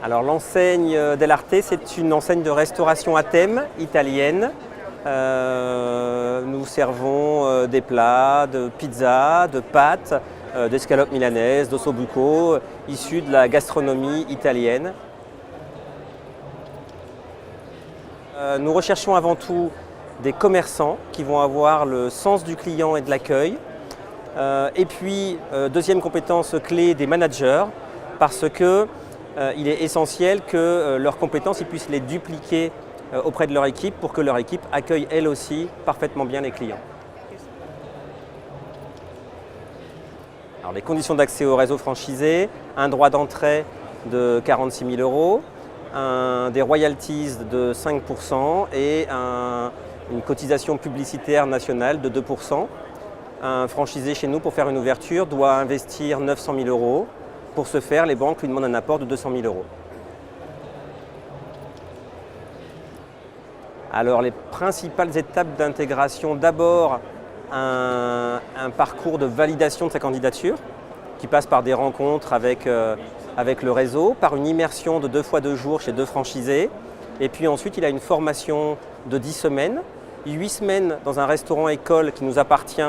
Alors l'enseigne Dell'Arte, c'est une enseigne de restauration à thème italienne. Nous servons des plats, de pizza, de pâtes, d'escalopes milanaises, d'ossobuco, issus de la gastronomie italienne. Nous recherchons avant tout des commerçants qui vont avoir le sens du client et de l'accueil. Et puis, deuxième compétence clé, des managers, parce qu'il est essentiel que leurs compétences, ils puissent les dupliquer auprès de leur équipe pour que leur équipe accueille elle aussi parfaitement bien les clients. Alors, les conditions d'accès au réseau franchisé, un droit d'entrée de 46 000 €, des royalties de 5% et une cotisation publicitaire nationale de 2%. Un franchisé chez nous, pour faire une ouverture, doit investir 900 000 €. Pour ce faire, les banques lui demandent un apport de 200 000 €. Alors, les principales étapes d'intégration, d'abord un parcours de validation de sa candidature qui passe par des rencontres avec le réseau, par une immersion de 2 fois 2 jours chez 2 franchisés. Et puis ensuite, il a une formation de 10 semaines, 8 semaines dans un restaurant-école qui nous appartient,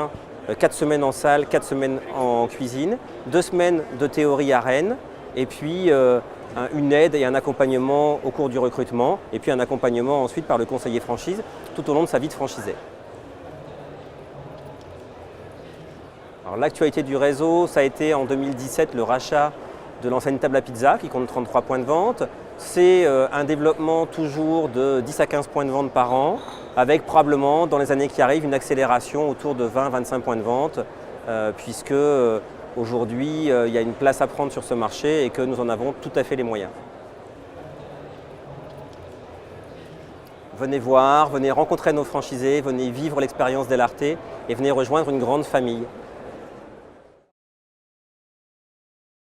4 semaines en salle, 4 semaines en cuisine, 2 semaines de théorie à Rennes, et puis une aide et un accompagnement au cours du recrutement, et puis un accompagnement ensuite par le conseiller franchise tout au long de sa vie de franchisé. L'actualité du réseau, ça a été en 2017 le rachat de l'enseigne Table à Pizza qui compte 33 points de vente. C'est un développement toujours de 10 à 15 points de vente par an, avec probablement dans les années qui arrivent une accélération autour de 20-25 points de vente, puisque aujourd'hui il y a une place à prendre sur ce marché et que nous en avons tout à fait les moyens. Venez voir, venez rencontrer nos franchisés, venez vivre l'expérience Dell'Arte et venez rejoindre une grande famille.